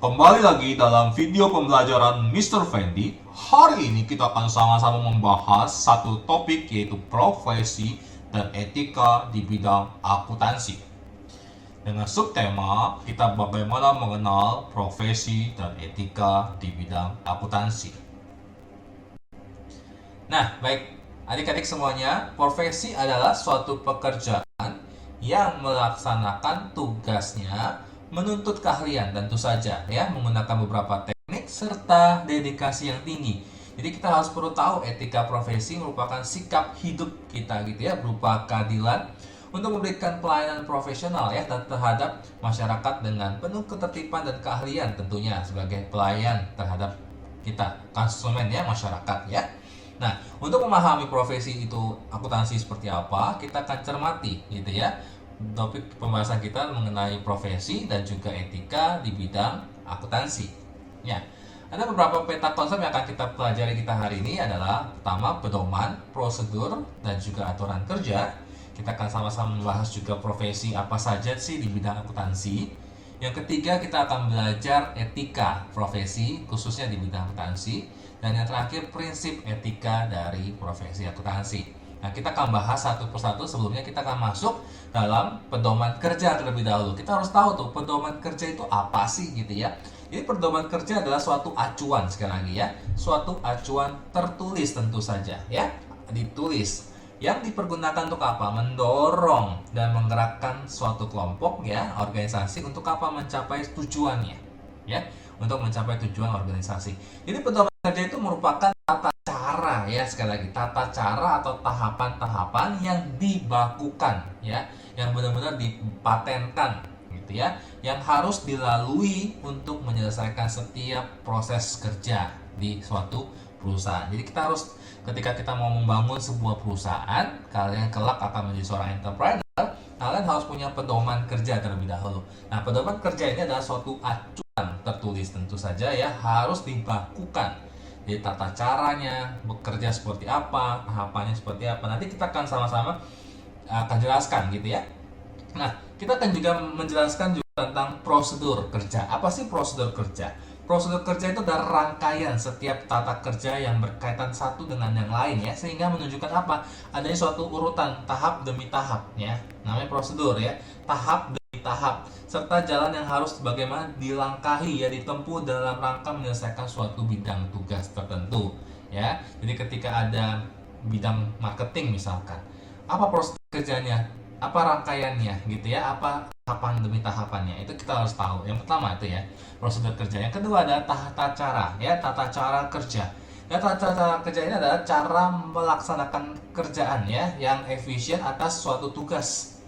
Kembali lagi dalam video pembelajaran Mr. Fendi. Hari ini kita akan sama-sama membahas satu topik, yaitu profesi dan etika di bidang akuntansi. Dengan subtema, kita bagaimana mengenal profesi dan etika di bidang akuntansi. Nah, baik adik-adik semuanya, profesi adalah suatu pekerjaan yang melaksanakan tugasnya menuntut keahlian, tentu saja ya, menggunakan beberapa teknik serta dedikasi yang tinggi. Jadi kita harus perlu tahu etika profesi merupakan sikap hidup kita gitu ya, berupa keadilan untuk memberikan pelayanan profesional ya terhadap masyarakat dengan penuh ketertiban dan keahlian, tentunya sebagai pelayan terhadap kita konsumen ya, masyarakat ya. Nah, untuk memahami profesi itu akuntansi seperti apa, kita akan cermati gitu ya. Topik pembahasan kita mengenai profesi dan juga etika di bidang akuntansi. Ya, ada beberapa peta konsep yang akan kita pelajari kita hari ini adalah pertama pedoman, prosedur, dan juga aturan kerja. Kita akan sama-sama membahas juga profesi apa saja sih di bidang akuntansi. Yang ketiga, kita akan belajar etika profesi khususnya di bidang akuntansi. Dan yang terakhir, prinsip etika dari profesi akuntansi. Nah, kita akan bahas satu persatu. Sebelumnya kita akan masuk dalam pedoman kerja terlebih dahulu. Kita harus tahu tuh pedoman kerja itu apa sih gitu ya. Jadi pedoman kerja adalah suatu acuan, sekali lagi ya, suatu acuan tertulis tentu saja ya, ditulis, yang dipergunakan untuk apa? Mendorong dan menggerakkan suatu kelompok ya, organisasi untuk apa? Mencapai tujuannya ya, untuk mencapai tujuan organisasi. Jadi pedoman kerja itu merupakan tata cara ya, sekali lagi tata cara atau tahapan-tahapan yang dibakukan ya, yang benar-benar dipatenkan gitu ya, yang harus dilalui untuk menyelesaikan setiap proses kerja di suatu perusahaan. Jadi kita harus, ketika kita mau membangun sebuah perusahaan, kalian kelak akan menjadi seorang entrepreneur, kalian harus punya pedoman kerja terlebih dahulu. Nah, pedoman kerja ini adalah suatu acuan tertulis tentu saja ya, harus dibakukan. Jadi tata caranya bekerja seperti apa, tahapannya seperti apa, nanti kita akan sama-sama akan jelaskan gitu ya. Nah, kita akan juga menjelaskan juga tentang prosedur kerja. Apa sih prosedur kerja? Prosedur kerja itu adalah rangkaian setiap tata kerja yang berkaitan satu dengan yang lain ya, sehingga menunjukkan apa? Adanya suatu urutan tahap demi tahap ya. Namanya prosedur ya, tahap demi tahap, serta jalan yang harus bagaimana dilangkahi ya, ditempuh dalam rangka menyelesaikan suatu bidang tugas tertentu ya. Jadi ketika ada bidang marketing misalkan, apa prosedur kerjanya, apa rangkaiannya gitu ya, apa tahapan demi tahapannya, itu kita harus tahu. Yang pertama itu ya, prosedur kerja. Yang kedua ada tata cara ya, tata cara kerja. Ya, tata cara kerja ini adalah cara melaksanakan kerjaan ya yang efisien atas suatu tugas.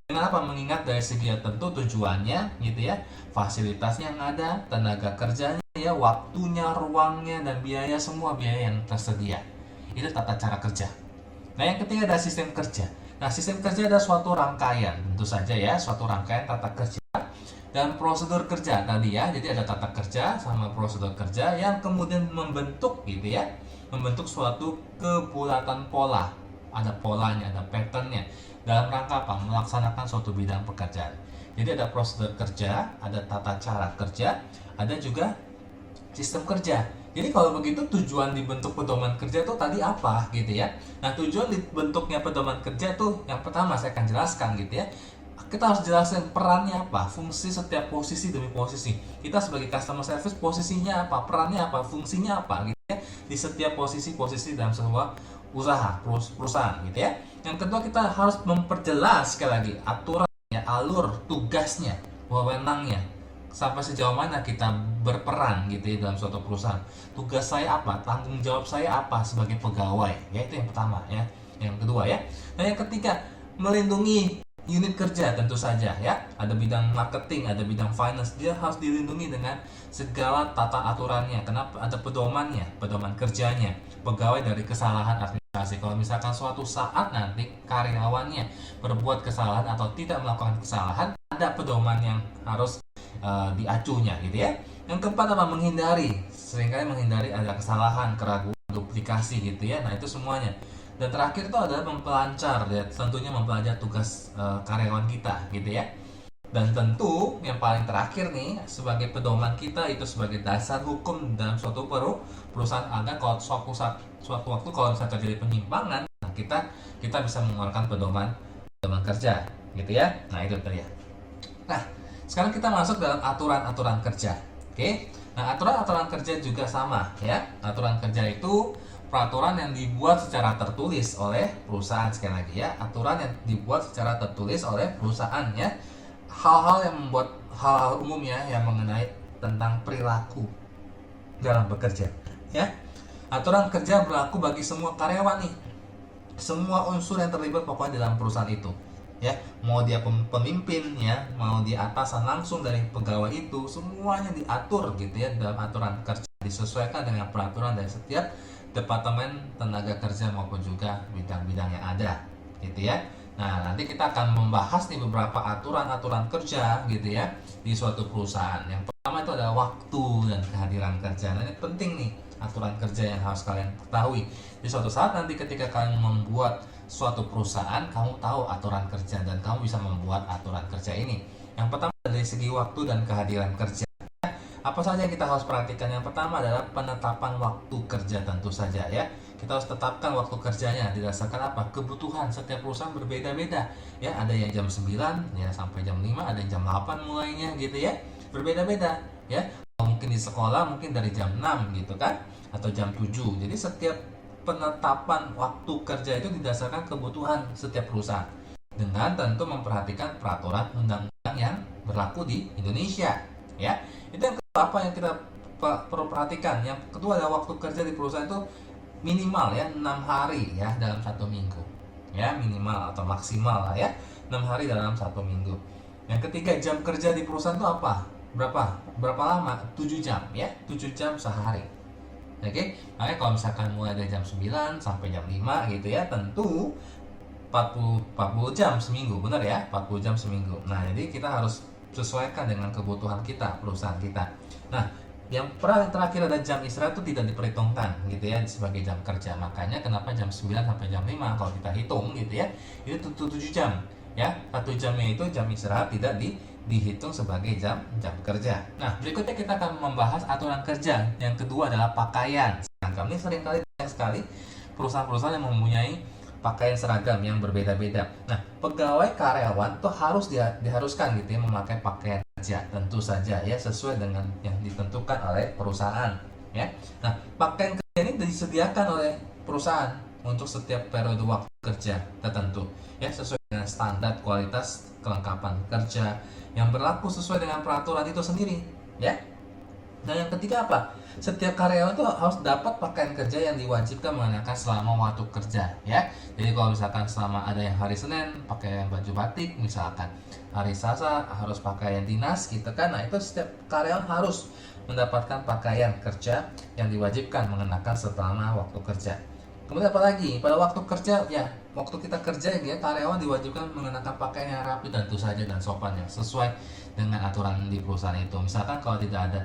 Dengan apa? Mengingat dari segi tentu tujuannya gitu ya, fasilitasnya yang ada, tenaga kerjanya ya, waktunya, ruangnya, dan biaya, semua biaya yang tersedia. Itu tata cara kerja. Nah, yang ketiga ada sistem kerja. Nah, sistem kerja adalah suatu rangkaian, tentu saja ya, suatu rangkaian tata kerja dan prosedur kerja tadi ya. Jadi ada tata kerja sama prosedur kerja yang kemudian membentuk gitu ya, membentuk suatu kebulatan pola. Ada polanya, ada patternnya, dalam rangka apa? Melaksanakan suatu bidang pekerjaan. Jadi ada prosedur kerja, ada tata cara kerja, ada juga sistem kerja. Jadi kalau begitu tujuan dibentuk pedoman kerja itu tadi apa gitu ya. Nah, tujuan dibentuknya pedoman kerja itu yang pertama saya akan jelaskan gitu ya. Kita harus jelaskan perannya apa, fungsi setiap posisi demi posisi. Kita sebagai customer service posisinya apa, perannya apa, fungsinya apa gitu ya, di setiap posisi-posisi dalam sebuah usaha, perusahaan gitu ya. Yang kedua, kita harus memperjelas sekali lagi aturan ya, alur tugasnya, wewenangnya, sampai sejauh mana kita berperan gitu ya dalam suatu perusahaan. Tugas saya apa, tanggung jawab saya apa sebagai pegawai ya, itu yang pertama ya. Yang kedua ya. Nah, yang ketiga, melindungi unit kerja tentu saja ya. Ada bidang marketing, ada bidang finance, dia harus dilindungi dengan segala tata aturannya. Kenapa? Ada pedomannya, pedoman kerjanya, pegawai dari kesalahan administrasi. Kalau misalkan suatu saat nanti karyawannya berbuat kesalahan atau tidak melakukan kesalahan, ada pedoman yang harus diacunya gitu ya. Yang keempat apa? Menghindari, seringkali menghindari ada kesalahan, keraguan, duplikasi gitu ya. Nah, itu semuanya. Dan terakhir itu adalah mempelancar ya, tentunya mempelajari tugas karyawan kita gitu ya. Dan tentu yang paling terakhir nih, sebagai pedoman kita itu sebagai dasar hukum dalam suatu perusahaan, agar kalau suatu waktu kalau misalnya terjadi penyimpangan, nah kita bisa mengeluarkan pedoman kerja, gitu ya. Nah itu tadi ya. Nah sekarang kita masuk dalam aturan-aturan kerja. Oke. Nah aturan-aturan kerja juga sama ya. Aturan kerja itu peraturan yang dibuat secara tertulis oleh perusahaan, sekali lagi ya, aturan yang dibuat secara tertulis oleh perusahaan ya. Hal-hal yang membuat hal-hal umumnya yang mengenai tentang perilaku dalam bekerja ya. Aturan kerja berlaku bagi semua karyawan nih, semua unsur yang terlibat pokoknya dalam perusahaan itu ya, mau dia pemimpin ya, mau dia atasan langsung dari pegawai itu, semuanya diatur gitu ya dalam aturan kerja, disesuaikan dengan peraturan dari setiap departemen tenaga kerja maupun juga bidang-bidang yang ada gitu ya. Nah nanti kita akan membahas nih beberapa aturan-aturan kerja gitu ya di suatu perusahaan. Yang pertama itu adalah waktu dan kehadiran kerja. Nah ini penting nih aturan kerja yang harus kalian ketahui. Di suatu saat nanti ketika kalian membuat suatu perusahaan, kamu tahu aturan kerja dan kamu bisa membuat aturan kerja ini. Yang pertama dari segi waktu dan kehadiran kerja. Apa saja yang kita harus perhatikan? Yang pertama adalah penetapan waktu kerja, tentu saja ya. Kita harus tetapkan waktu kerjanya didasarkan apa? Kebutuhan setiap perusahaan berbeda-beda ya. Ada yang jam 9 ya sampai jam 5, ada yang jam 8 mulainya gitu ya. Berbeda-beda ya. Mungkin di sekolah mungkin dari jam 6 gitu kan, atau jam 7. Jadi setiap penetapan waktu kerja itu didasarkan kebutuhan setiap perusahaan, dengan tentu memperhatikan peraturan undang-undang yang berlaku di Indonesia ya. Itu yang kedua, apa yang kita perlu perhatikan. Yang kedua adalah waktu kerja di perusahaan itu minimal ya 6 hari ya dalam satu minggu ya, minimal atau maksimal lah ya 6 hari dalam satu minggu. Yang ketiga, jam kerja di perusahaan itu apa? Berapa lama? 7 jam ya, 7 jam sehari. Oke, makanya kalau misalkan mulai dari jam 9 sampai jam 5 gitu ya, tentu 40 jam seminggu, benar ya, 40 jam seminggu. Nah jadi kita harus sesuaikan dengan kebutuhan kita, perusahaan kita. Nah yang terakhir ada jam istirahat itu tidak diperhitungkan gitu ya sebagai jam kerja. Makanya kenapa jam 9 sampai jam 5 kalau kita hitung gitu ya, itu 7 jam ya. 1 jamnya itu jam istirahat tidak dihitung sebagai jam kerja. Nah berikutnya kita akan membahas aturan kerja. Yang kedua adalah pakaian seragam. Ini seringkali banyak sekali perusahaan-perusahaan yang mempunyai pakaian seragam yang berbeda-beda. Nah pegawai karyawan tuh diharuskan gitu ya memakai pakaian kerja, tentu saja ya sesuai dengan yang ditentukan oleh perusahaan ya. Nah pakaian kerja ini disediakan oleh perusahaan untuk setiap periode waktu kerja tertentu ya, sesuai dengan standar kualitas kelengkapan kerja yang berlaku sesuai dengan peraturan itu sendiri ya. Nah yang ketiga apa? Setiap karyawan itu harus dapat pakaian kerja yang diwajibkan mengenakan selama waktu kerja ya. Jadi kalau misalkan selama ada yang hari Senin pakai baju batik misalkan, hari Selasa harus pakaian dinas gitu kan. Nah itu setiap karyawan harus mendapatkan pakaian kerja yang diwajibkan mengenakan selama waktu kerja. Kemudian apa lagi? Pada waktu kerja ya, waktu kita kerja ya, karyawan diwajibkan mengenakan pakaian yang rapi tentu saja dan sopan yang sesuai dengan aturan di perusahaan itu. Misalkan kalau tidak ada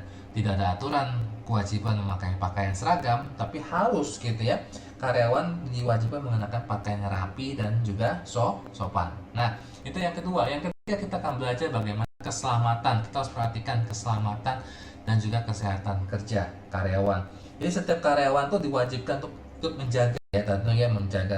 aturan kewajiban memakai pakaian seragam, tapi harus gitu ya, karyawan diwajibkan mengenakan pakaian yang rapi dan juga sopan. Nah itu yang kedua. Yang ketiga kita akan belajar bagaimana keselamatan. Kita harus perhatikan keselamatan dan juga kesehatan kerja karyawan. Jadi setiap karyawan tuh diwajibkan untuk menjaga ya, tentunya menjaga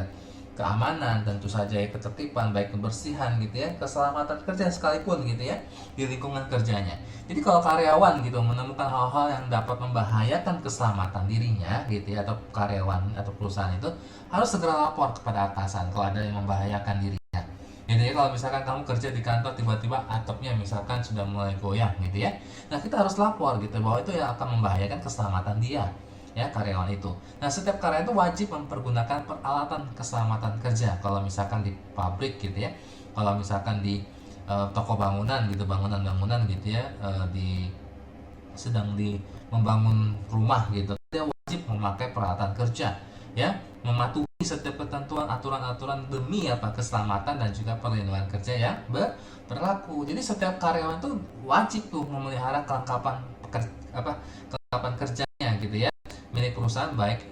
keamanan, tentu saja ya, ketertiban, baik kebersihan gitu ya, keselamatan kerja sekalipun gitu ya di lingkungan kerjanya. Jadi kalau karyawan gitu menemukan hal-hal yang dapat membahayakan keselamatan dirinya gitu ya, atau karyawan atau perusahaan itu harus segera lapor kepada atasan kalau ada yang membahayakan dirinya. Jadi kalau misalkan kamu kerja di kantor tiba-tiba atapnya misalkan sudah mulai goyang gitu ya, nah kita harus lapor gitu bahwa itu yang akan membahayakan keselamatan dia ya, karyawan itu. Nah setiap karyawan itu wajib mempergunakan peralatan keselamatan kerja. Kalau misalkan di pabrik gitu ya, kalau misalkan di toko bangunan gitu, bangunan gitu ya, sedang membangun rumah gitu, dia wajib memakai peralatan kerja ya, mematuhi setiap ketentuan aturan-aturan demi apa, keselamatan dan juga perlindungan kerja yang berlaku. Jadi setiap karyawan tuh wajib tuh memelihara kelengkapan kerjanya gitu ya, milik perusahaan, baik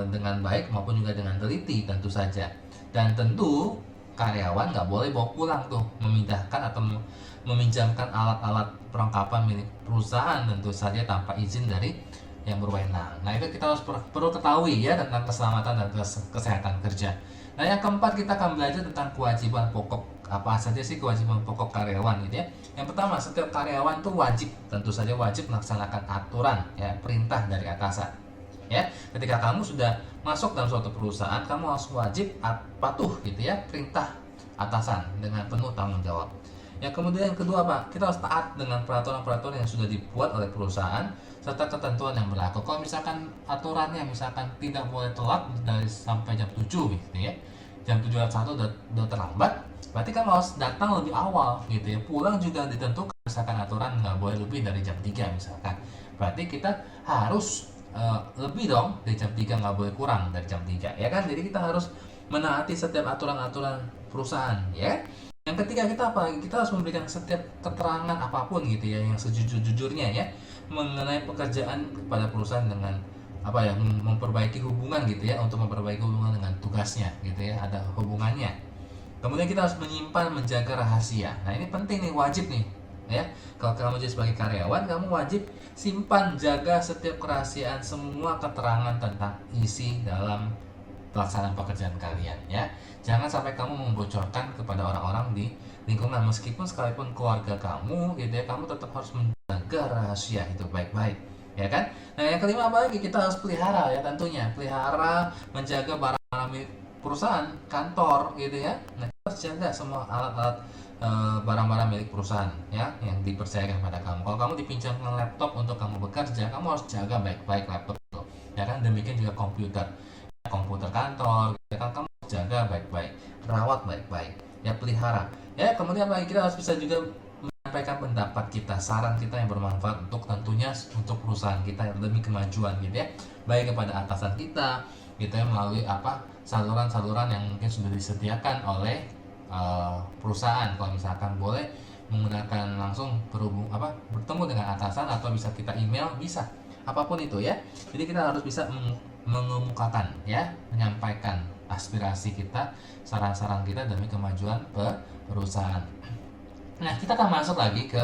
dengan baik maupun juga dengan teliti tentu saja. Dan tentu karyawan nggak boleh bawa pulang tuh, memindahkan atau meminjamkan alat-alat perlengkapan milik perusahaan tentu saja tanpa izin dari yang berwenang. Nah, itu kita harus perlu ketahui ya tentang keselamatan dan kesehatan kerja. Nah, yang keempat kita akan belajar tentang kewajiban pokok. Apa saja sih kewajiban pokok karyawan gitu ya? Yang pertama, setiap karyawan tuh wajib, tentu saja wajib melaksanakan aturan ya, perintah dari atasan. Ya, ketika kamu sudah masuk dalam suatu perusahaan, kamu harus wajib patuh gitu ya, perintah atasan dengan penuh tanggung jawab. Yang kemudian yang kedua Pak, kita harus taat dengan peraturan-peraturan yang sudah dibuat oleh perusahaan serta ketentuan yang berlaku. Kalau misalkan aturannya misalkan tidak boleh telat dari sampai jam 7 gitu ya. Jam 7.01 udah terlambat, berarti kamu harus datang lebih awal gitu ya. Pulang juga ditentukan, misalkan aturan nggak boleh lebih dari jam 3 misalkan. Berarti kita harus lebih dong dari jam 3, nggak boleh kurang dari jam 3 ya kan. Jadi kita harus menaati setiap aturan-aturan perusahaan ya. Yang ketiga kita apa? Kita harus memberikan setiap keterangan apapun gitu ya yang sejujur-jujurnya ya mengenai pekerjaan kepada perusahaan dengan apa ya, memperbaiki hubungan gitu ya, untuk memperbaiki hubungan dengan tugasnya gitu ya, ada hubungannya. Kemudian kita harus menyimpan, menjaga rahasia. Nah, ini penting nih, wajib nih ya. Kalau kamu jadi sebagai karyawan, kamu wajib simpan, jaga setiap kerahasiaan, semua keterangan tentang isi dalam pelaksanaan pekerjaan kalian ya. Jangan sampai kamu membocorkan kepada orang-orang di lingkungan, meskipun sekalipun keluarga kamu gitu ya, kamu tetap harus menjaga rahasia itu baik-baik ya kan. Nah, yang kelima apa lagi? Kita harus pelihara ya, tentunya pelihara, menjaga barang-barang milik perusahaan, kantor gitu ya. Nah, kita harus jaga semua alat-alat barang-barang milik perusahaan ya yang dipercayakan pada kamu. Kalau kamu dipinjamkan laptop untuk kamu bekerja, kamu harus jaga baik-baik laptop itu ya kan. Demikian juga komputer kantor ya kan, kamu jaga baik-baik, rawat baik-baik ya, pelihara ya. Kemudian lagi kita harus bisa juga menyampaikan pendapat kita, saran kita yang bermanfaat untuk tentunya untuk perusahaan kita demi kemajuan gitu ya, baik kepada atasan kita gitu ya, melalui apa, saluran-saluran yang mungkin sudah disediakan oleh perusahaan. Kalau misalkan boleh menggunakan langsung bertemu dengan atasan, atau bisa kita email, bisa apapun itu ya. Jadi kita harus bisa mengemukakan ya, menyampaikan aspirasi kita, saran-saran kita demi kemajuan perusahaan. Nah, kita akan masuk lagi ke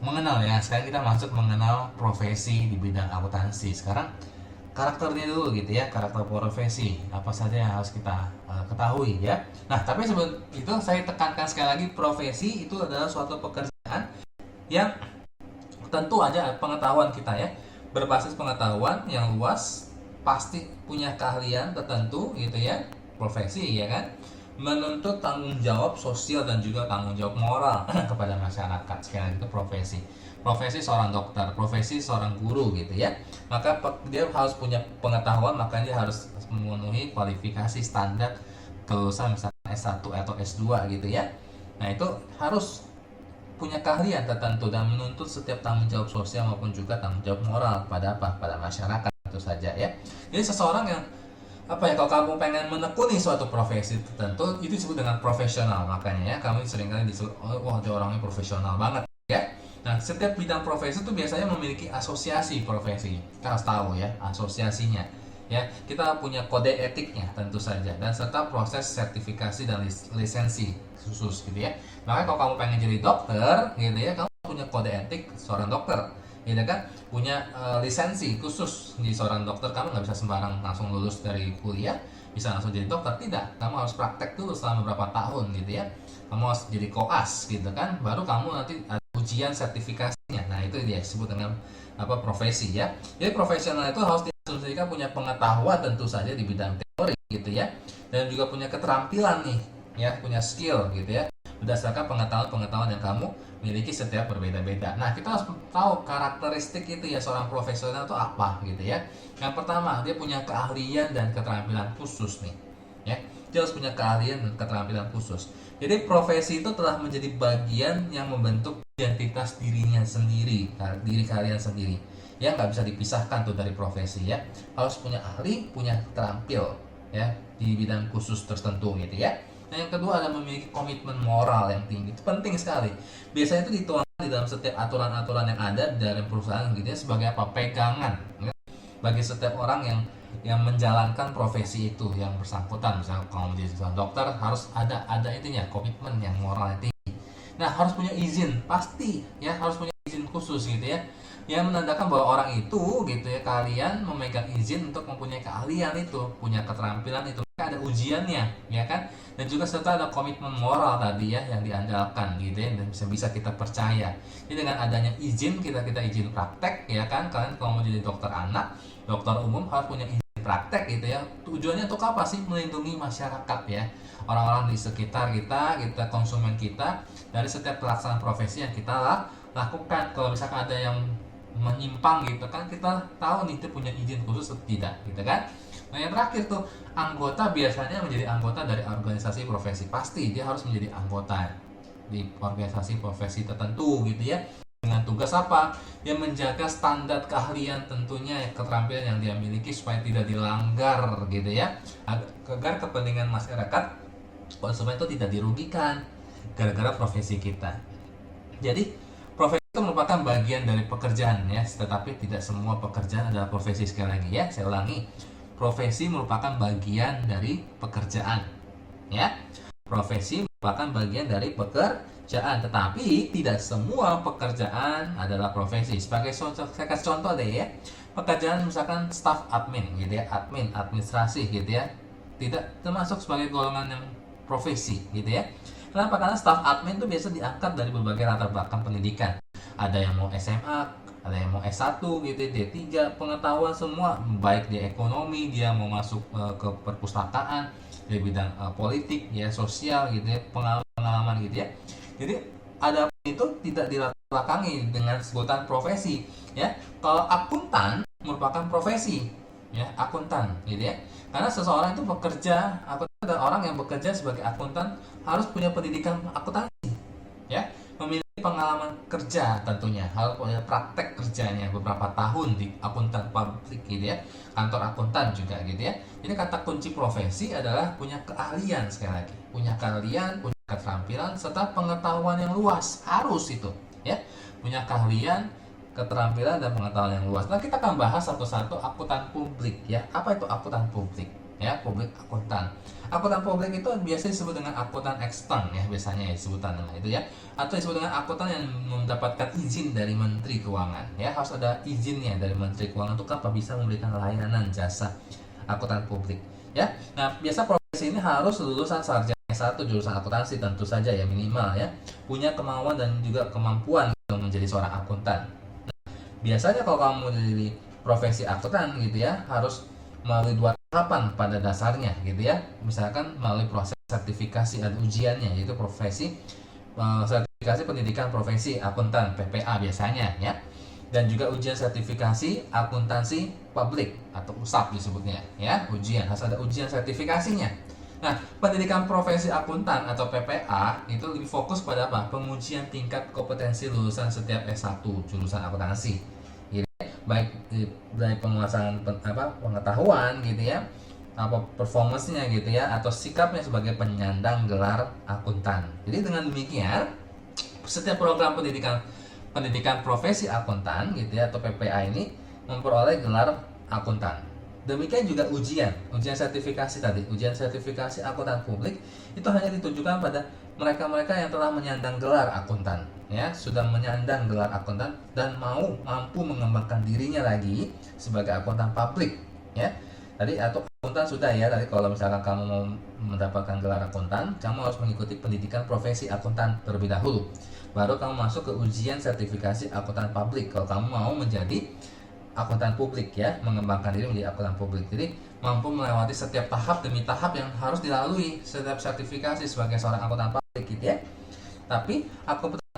mengenal ya. Sekarang kita masuk mengenal profesi di bidang akuntansi. Sekarang karakternya dulu gitu ya, karakter profesi apa saja yang harus kita ketahui ya. Nah, tapi sebelum itu saya tekankan sekali lagi, profesi itu adalah suatu pekerjaan yang tentu aja pengetahuan kita ya, berbasis pengetahuan yang luas, pasti punya keahlian tertentu gitu ya, profesi ya kan, menuntut tanggung jawab sosial dan juga tanggung jawab moral kepada masyarakat. Sekali lagi itu profesi seorang dokter, profesi seorang guru gitu ya. Maka dia harus punya pengetahuan, makanya dia harus memenuhi kualifikasi standar kelulusan misalnya S1 atau S2 gitu ya. Nah, itu harus punya keahlian tertentu dan menuntut setiap tanggung jawab sosial maupun juga tanggung jawab moral pada pada masyarakat itu saja ya. Jadi seseorang yang kalau kamu pengen menekuni suatu profesi tertentu, itu disebut dengan profesional. Makanya ya, kami seringkali disebut, wah dia orangnya profesional banget ya. Nah, setiap bidang profesi itu biasanya memiliki asosiasi profesi. Kita harus tahu ya asosiasinya. Ya, kita punya kode etiknya tentu saja, dan serta proses sertifikasi dan lisensi khusus gitu ya. Makanya kalau kamu pengen jadi dokter gitu ya, kamu punya kode etik seorang dokter, gitu kan, punya lisensi khusus di seorang dokter. Kamu nggak bisa sembarang langsung lulus dari kuliah bisa langsung jadi dokter, tidak. Kamu harus praktek dulu selama beberapa tahun gitu ya. Kamu harus jadi koas gitu kan, baru kamu nanti ujian sertifikasinya. Nah, itu dia disebut dengan profesi ya. Jadi profesional itu harus diasumsikan punya pengetahuan tentu saja di bidang teori gitu ya, dan juga punya keterampilan nih ya, punya skill gitu ya, berdasarkan pengetahuan yang kamu miliki setiap berbeda-beda. Nah, kita harus tahu karakteristik itu ya seorang profesional itu apa gitu ya. Yang pertama, dia punya keahlian dan keterampilan khusus nih ya. Dia harus punya keahlian dan keterampilan khusus. Jadi profesi itu telah menjadi bagian yang membentuk identitas dirinya sendiri, diri kalian sendiri. Ya, nggak bisa dipisahkan tuh dari profesi ya. Harus punya ahli, punya terampil ya di bidang khusus tertentu gitu ya. Nah, yang kedua adalah memiliki komitmen moral yang tinggi. Itu penting sekali. Biasanya itu dituangkan di dalam setiap aturan-aturan yang ada dari perusahaan gitu ya, sebagai pegangan ya, bagi setiap orang yang yang menjalankan profesi itu yang bersangkutan. Misalnya kalau menjadi seorang dokter harus ada intinya komitmen yang moral tinggi. Nah, harus punya izin pasti ya, harus punya izin khusus gitu ya, yang menandakan bahwa orang itu gitu ya, kalian memegang izin untuk mempunyai keahlian itu, punya keterampilan itu, ada ujiannya ya kan, dan juga serta ada komitmen moral tadi ya yang diandalkan gitu ya, dan bisa kita percaya. Jadi dengan adanya izin, kita izin praktek ya kan, kalian kalau mau jadi dokter anak, dokter umum harus punya izin praktek gitu ya. Tujuannya untuk apa sih? Melindungi masyarakat ya, orang-orang di sekitar kita konsumen kita, dari setiap pelaksanaan profesi yang kita lakukan. Kalau misalkan ada yang menyimpang gitu kan, kita tahu nih itu punya izin khusus atau tidak gitu kan. Nah, yang terakhir tuh, anggota biasanya menjadi anggota dari organisasi profesi. Pasti dia harus menjadi anggota di organisasi profesi tertentu gitu ya, dengan tugas apa? Yang menjaga standar keahlian tentunya, keterampilan yang dia miliki supaya tidak dilanggar gitu ya, agar kepentingan masyarakat konsumen itu tidak dirugikan gara-gara profesi kita. Jadi profesi itu merupakan bagian dari pekerjaan ya, tetapi tidak semua pekerjaan adalah profesi. Sekali lagi ya, saya ulangi, profesi merupakan bagian dari pekerjaan ya. Profesi merupakan bagian dari pekerjaan, tetapi tidak semua pekerjaan adalah profesi. Sebagai contoh, saya kasih contoh deh ya, pekerjaan misalkan staff admin gitu ya, administrasi gitu ya, tidak termasuk sebagai golongan yang profesi gitu ya. Kenapa? Karena staff admin itu biasa diangkat dari berbagai latar belakang pendidikan. Ada yang mau SMA, ada yang mau S1 gitu, D3, pengetahuan semua, baik di ekonomi, dia mau masuk ke perpustakaan, di bidang politik ya, sosial gitu ya, pengalaman gitu ya. Jadi ada itu tidak dilatar dengan sebutan profesi ya. Kalau akuntan merupakan profesi ya, akuntan gitu ya. Karena seseorang itu bekerja, akuntan, dan orang yang bekerja sebagai akuntan harus punya pendidikan akuntansi ya, memiliki pengalaman kerja tentunya, harus punya praktek kerjanya beberapa tahun di akuntan publik gitu ya, kantor akuntan juga gitu ya. Jadi kata kunci profesi adalah punya keahlian, sekali lagi, punya keahlian, punya keterampilan, serta pengetahuan yang luas, harus itu ya, punya keahlian, keterampilan, dan pengetahuan yang luas. Nah, kita akan bahas satu-satu akuntan publik ya. Apa itu akuntan publik ya? Publik akuntan. Akuntan publik itu biasanya disebut dengan akuntan ekstern ya, biasanya ya sebutan nama itu ya, atau disebut dengan akuntan yang mendapatkan izin dari Menteri Keuangan ya. Harus ada izinnya dari Menteri Keuangan untuk apa? Bisa memberikan layanan jasa akuntan publik ya. Nah, biasa profesi ini harus lulusan sarjana S1 jurusan akuntansi tentu saja ya, minimal ya, punya kemauan dan juga kemampuan untuk menjadi seorang akuntan. Biasanya kalau kamu jadi profesi akuntan gitu ya, harus melalui 2 tahapan pada dasarnya gitu ya. Misalkan melalui proses sertifikasi dan ujiannya, yaitu profesi sertifikasi pendidikan profesi akuntan PPA biasanya ya, dan juga ujian sertifikasi akuntansi publik atau USAP disebutnya ya. Ujian harus ada ujian sertifikasinya. Nah, pendidikan profesi akuntan atau PPA itu lebih fokus pada apa? Pengujian tingkat kompetensi lulusan setiap S1 jurusan akuntansi. Gitu ya. Baik dari penguasaan pengetahuan gitu ya, apa performance-nya gitu ya, atau sikapnya sebagai penyandang gelar akuntan. Jadi dengan demikian, setiap program pendidikan profesi akuntan gitu ya, atau PPA ini memperoleh gelar akuntan. Demikian juga ujian sertifikasi tadi, ujian sertifikasi akuntan publik itu hanya ditujukan pada mereka-mereka yang telah menyandang gelar akuntan ya, sudah menyandang gelar akuntan dan mampu mengembangkan dirinya lagi sebagai akuntan publik ya. Tadi atau akuntan sudah ya, tadi kalau misalkan kamu mau mendapatkan gelar akuntan, kamu harus mengikuti pendidikan profesi akuntan terlebih dahulu. Baru kamu masuk ke ujian sertifikasi akuntan publik kalau kamu mau menjadi akuntan publik ya, mengembangkan diri menjadi akuntan publik. Jadi mampu melewati setiap tahap demi tahap yang harus dilalui setiap sertifikasi sebagai seorang akuntan publik gitu ya. Tapi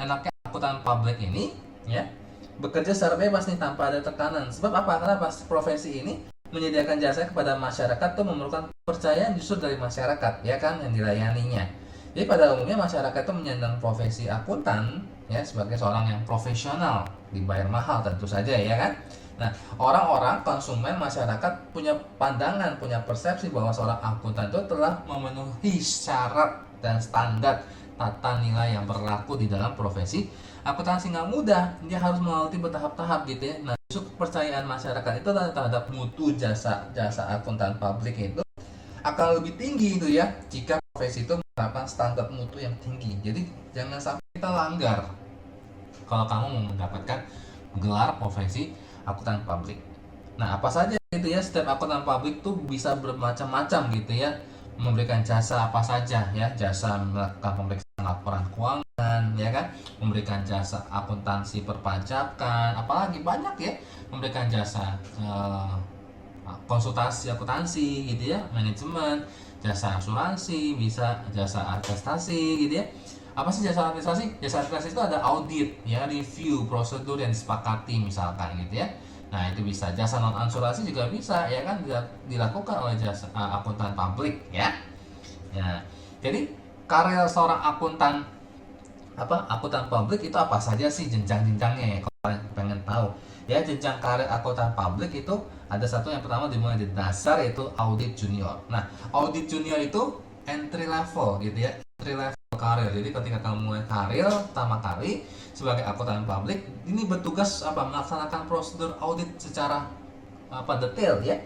enaknya akuntan publik ini ya, bekerja secara bebas nih, tanpa ada tekanan. Sebab apa? Karena profesi ini menyediakan jasa kepada masyarakat tuh memerlukan kepercayaan justru dari masyarakat ya kan, yang dilayaninya. Jadi pada umumnya masyarakat itu menyandang profesi akuntan ya sebagai seorang yang profesional, dibayar mahal tentu saja ya kan. Nah, orang-orang konsumen masyarakat punya pandangan, punya persepsi bahwa seorang akuntan itu telah memenuhi syarat dan standar tata nilai yang berlaku di dalam profesi akuntansi. Nggak mudah, dia harus melalui bertahap-tahap gitu ya. Nah, kepercayaan masyarakat itu terhadap mutu jasa akuntan publik itu akan lebih tinggi itu ya jika profesi itu menerapkan standar mutu yang tinggi. Jadi jangan sampai kita langgar kalau kamu mau mendapatkan gelar profesi akuntan publik. Nah, apa saja itu ya, setiap akuntan publik tuh bisa bermacam-macam gitu ya, memberikan jasa apa saja ya, jasa melakukan pemeriksaan laporan keuangan ya kan, memberikan jasa akuntansi perpajakan, apalagi banyak ya, memberikan jasa konsultasi akuntansi gitu ya, manajemen, jasa asuransi, bisa jasa administrasi gitu ya. Apa sih jasa administrasi? Jasa administrasi itu ada audit ya, review prosedur yang disepakati misalkan gitu ya. Nah, itu bisa. Jasa non asuransi juga bisa ya kan, dilakukan oleh jasa akuntan publik ya. Ya. Jadi karir seorang akuntan publik itu apa saja sih jenjang-jenjangnya ya, kalau kalian pengen tahu. Ya, jenjang karir akuntan publik itu ada satu, yang pertama dimulai dari dasar, yaitu audit junior. Nah, audit junior itu entry level gitu ya, entry level karir. Jadi ketika kamu mulai karir pertama kali sebagai akuntan publik, ini bertugas melaksanakan prosedur audit secara detail ya,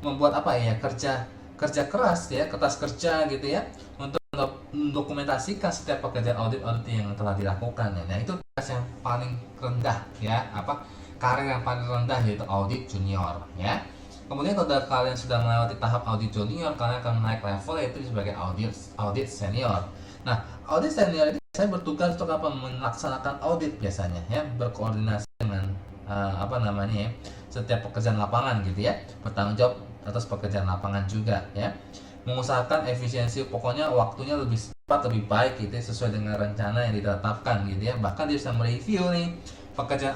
membuat kerja keras ya, kertas kerja gitu ya, untuk mendokumentasikan setiap pekerjaan audit yang telah dilakukan ya. Nah, itu tugas yang paling rendah ya, karir yang paling rendah, yaitu audit junior ya. Kemudian kalau kalian sudah melewati tahap audit junior, kalian akan naik level, yaitu sebagai audit senior. Nah, audit senior ini saya bertugas untuk melaksanakan audit biasanya ya, berkoordinasi dengan setiap pekerjaan lapangan gitu ya, bertanggung jawab atas pekerjaan lapangan juga ya, mengusahakan efisiensi, pokoknya waktunya lebih cepat, lebih baik gitu ya, sesuai dengan rencana yang ditetapkan gitu ya. Bahkan dia bisa mereview nih pekerjaan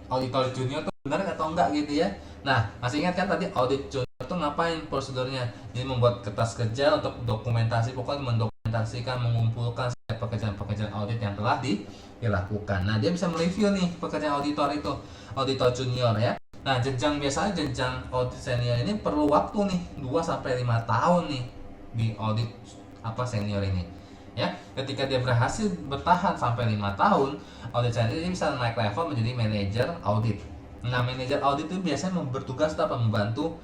auditor junior tuh benar atau enggak gitu ya. Nah, masih ingat kan tadi audit junior tuh ngapain prosedurnya? Jadi membuat kertas kerja untuk dokumentasi, pokoknya mendokumentasikan, mengumpulkan setiap pekerjaan audit yang telah dilakukan. Nah, dia bisa mereview nih pekerjaan auditor junior ya. Nah, biasanya jenjang audit senior ini perlu waktu nih 2-5 tahun nih di audit senior ini. Ya, ketika dia berhasil bertahan sampai 5 tahun, audit senior ini bisa naik level menjadi manajer audit. Nah, manajer audit itu biasanya bertugas membantu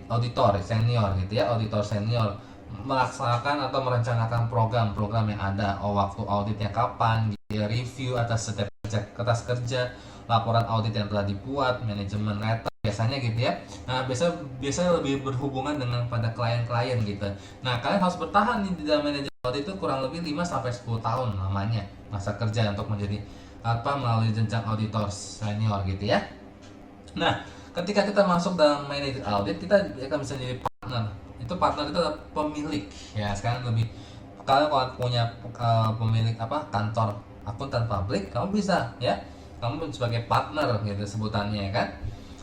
auditor senior gitu ya, auditor senior melaksanakan atau merencanakan program-program yang ada, waktu auditnya kapan, dia review atas setiap kertas kerja, laporan audit yang telah dibuat, manajemen letter biasanya gitu ya. Nah, biasanya lebih berhubungan dengan pada klien-klien gitu. Nah, kalian harus bertahan di dalam manajemen audit itu kurang lebih 5-10 tahun lamanya masa kerja untuk menjadi melalui jenjang auditor senior gitu ya. Nah, ketika kita masuk dalam manajer audit, kita akan bisa jadi partner. Partner itu adalah pemilik ya. Sekarang kalau punya pemilik kantor akuntan publik, kamu bisa ya, kamu sebagai partner gitu sebutannya ya kan.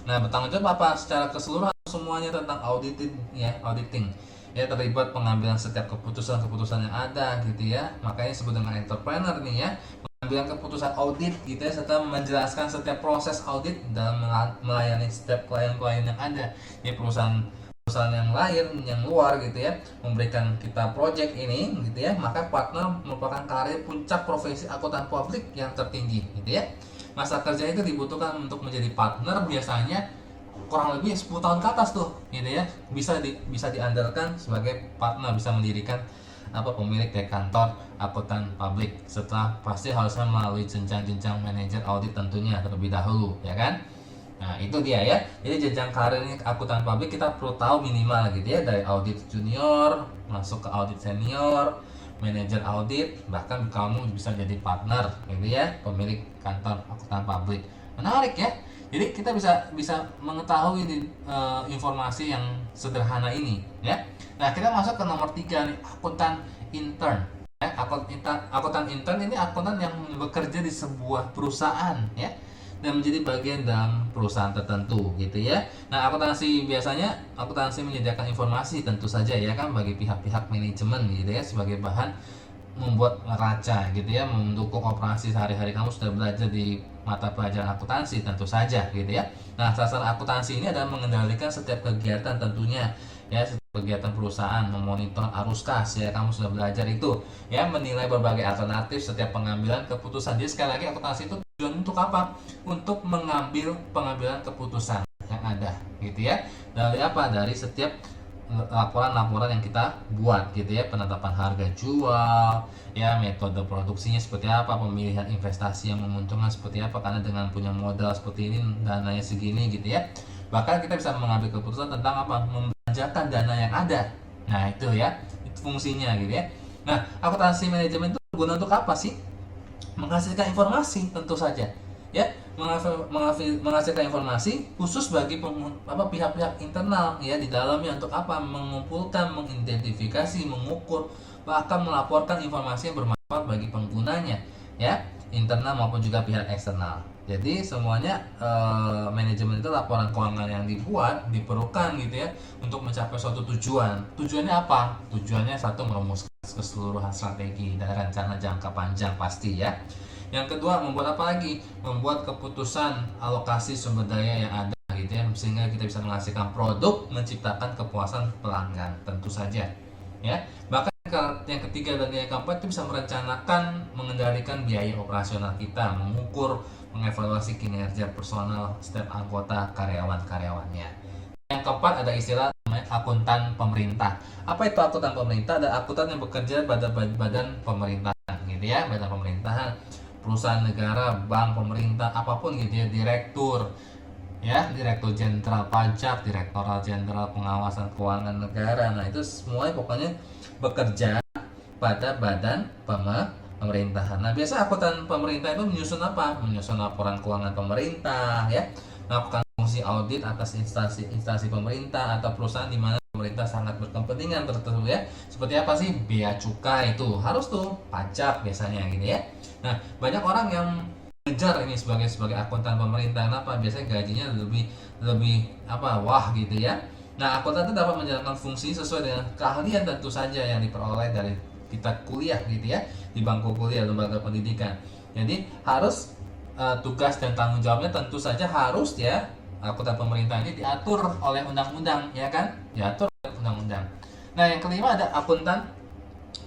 Nah, bertanggung jawab secara keseluruhan semuanya tentang auditing ya, terlibat pengambilan setiap keputusan yang ada gitu ya. Makanya disebut dengan entrepreneur nih ya, mengambil keputusan audit gitu ya, serta menjelaskan setiap proses audit dalam melayani setiap klien-klien yang ada di perusahaan yang lain, yang luar gitu ya, memberikan kita project ini gitu ya. Maka partner merupakan karir puncak profesi akuntan publik yang tertinggi gitu ya. Masa kerja itu dibutuhkan untuk menjadi partner biasanya kurang lebih 10 tahun ke atas tuh gitu ya. Bisa diandalkan sebagai partner, bisa mendirikan pemilik dari kantor akuntan publik, setelah pasti harusnya melalui jenjang manajer audit tentunya terlebih dahulu ya kan. Nah, itu dia ya. Jadi jenjang karir ini akuntan publik kita perlu tahu minimal gitu ya, dari audit junior masuk ke audit senior, manajer audit, bahkan kamu bisa jadi partner gitu ya, pemilik kantor akuntan publik. Menarik ya. Jadi kita bisa mengetahui informasi yang sederhana ini ya. Nah, kita masuk ke nomor 3 nih, akuntan intern. Akuntan intern ini akuntan yang bekerja di sebuah perusahaan ya, dan menjadi bagian dalam perusahaan tertentu gitu ya. Nah, akuntansi menyediakan informasi tentu saja ya kan, bagi pihak-pihak manajemen gitu ya, sebagai bahan membuat neraca gitu ya, mendukung operasi sehari-hari kamu sudah belajar di mata pelajaran akuntansi tentu saja gitu ya. Nah, sasaran akuntansi ini adalah mengendalikan setiap kegiatan tentunya ya, setiap kegiatan perusahaan, memonitor arus kas ya, kamu sudah belajar itu ya, menilai berbagai alternatif setiap pengambilan keputusan. Jadi sekali lagi akuntansi itu Tujuan untuk apa? Untuk mengambil pengambilan keputusan yang ada, gitu ya. Dari apa? Dari setiap laporan-laporan yang kita buat, gitu ya. Penetapan harga jual, ya, metode produksinya seperti apa, pemilihan investasi yang menguntungkan seperti apa, karena dengan punya modal seperti ini, dananya segini, gitu ya. Bahkan kita bisa mengambil keputusan tentang apa? Membelanjakan dana yang ada. Nah, itu ya, itu fungsinya, gitu ya. Nah, akuntansi manajemen itu berguna untuk apa sih? Menghasilkan informasi tentu saja, ya, menghasilkan informasi khusus bagi pihak-pihak internal, ya, di dalamnya untuk apa? Mengumpulkan, mengidentifikasi, mengukur, bahkan melaporkan informasi yang bermanfaat bagi penggunanya, ya, internal maupun juga pihak eksternal. Jadi semuanya manajemen itu laporan keuangan yang dibuat diperlukan, gitu ya, untuk mencapai suatu tujuan. Tujuannya apa? Tujuannya satu, merumuskan keseluruhan strategi dan rencana jangka panjang pasti, ya. Yang kedua, membuat apa lagi? Membuat keputusan alokasi sumber daya yang ada, gitu ya, sehingga kita bisa menghasilkan produk, menciptakan kepuasan pelanggan tentu saja, ya. Bahkan yang ketiga dan yang keempat itu bisa merencanakan, mengendalikan biaya operasional kita, mengukur, mengevaluasi kinerja personal setiap anggota karyawannya. Yang keempat ada istilah namanya akuntan pemerintah. Apa itu akuntan pemerintah? Ada akuntan yang bekerja pada badan pemerintahan, gitu ya, badan pemerintahan, perusahaan negara, bank, pemerintah, apapun, gitu ya, direktur, ya, direktur jenderal pajak, direktoral jenderal pengawasan keuangan negara. Nah, itu semuanya pokoknya bekerja pada badan pemerintahan. Nah, biasa akuntan pemerintah itu menyusun apa? Menyusun laporan keuangan pemerintah, ya, melakukan fungsi audit atas instansi pemerintah atau perusahaan di mana pemerintah sangat berkepentingan tertentu, ya. Seperti apa sih? Bea cukai itu harus tuh, pajak biasanya, gitu ya. Nah, banyak orang yang ngejar ini sebagai akuntan pemerintah. Kenapa? Biasanya gajinya lebih apa? Wah, gitu ya. Nah, akuntan itu dapat menjalankan fungsi sesuai dengan keahlian tentu saja yang diperoleh dari kita kuliah, gitu ya, di bangku kuliah, lembaga pendidikan. Jadi harus tugas dan tanggung jawabnya tentu saja harus, ya, akuntan pemerintah ini diatur oleh undang-undang, ya kan? Diatur oleh undang-undang. Nah, yang kelima ada akuntan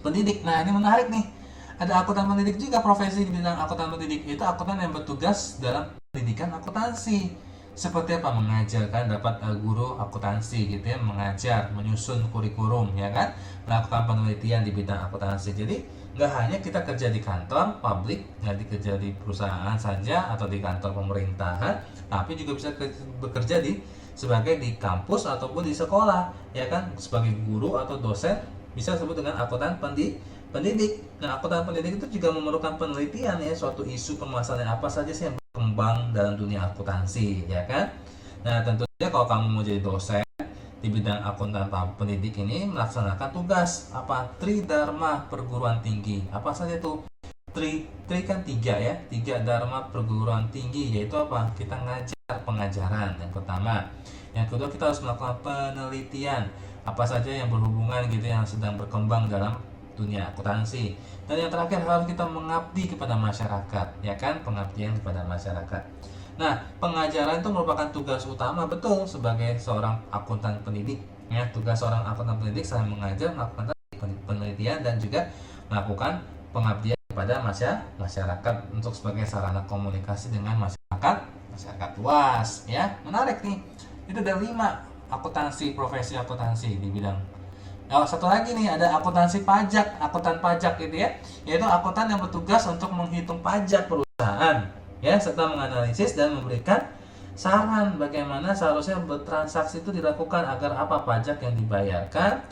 pendidik. Nah, ini menarik nih. Ada akuntan pendidik juga, profesi di bidang akuntan pendidik itu akuntan yang bertugas dalam pendidikan akuntansi. Seperti apa? Mengajarkan, dapat guru akuntansi, gitu ya, mengajar, menyusun kurikulum, ya kan, melakukan penelitian di bidang akuntansi. Jadi nggak hanya kita kerja di kantor publik, nggak kerja di perusahaan saja atau di kantor pemerintahan, tapi juga bisa bekerja sebagai di kampus ataupun di sekolah, ya kan, sebagai guru atau dosen, bisa disebut dengan akuntan pendidik. Nah, akuntan pendidik itu juga memerlukan penelitian, ya, suatu isu permasalahan apa saja sih yang berkembang dalam dunia akuntansi, ya kan. Nah, tentu saja kalau kamu mau jadi dosen di bidang akuntan pendidik ini melaksanakan tugas apa? Tridharma perguruan tinggi. Apa saja itu? Tri kan tiga, ya, tiga dharma perguruan tinggi, yaitu apa? Kita ngajar, pengajaran yang pertama. Yang kedua, kita harus melakukan penelitian apa saja yang berhubungan, gitu, yang sedang berkembang dalam dunia akuntansi. Dan yang terakhir, harus kita mengabdi kepada masyarakat, ya kan, pengabdian kepada masyarakat. Nah, pengajaran itu merupakan tugas utama, betul, sebagai seorang akuntan pendidik, ya. Tugas seorang akuntan pendidik selain mengajar, melakukan penelitian dan juga melakukan pengabdian kepada masyarakat untuk sebagai sarana komunikasi dengan masyarakat luas, ya. Menarik nih. Itu ada 5 akuntansi, profesi akuntansi di bidang. Nah, satu lagi nih, ada akuntansi pajak, akuntan pajak, gitu ya, yaitu akuntan yang bertugas untuk menghitung pajak perusahaan, ya, serta menganalisis dan memberikan saran bagaimana seharusnya bertransaksi itu dilakukan agar apa? Pajak yang dibayarkan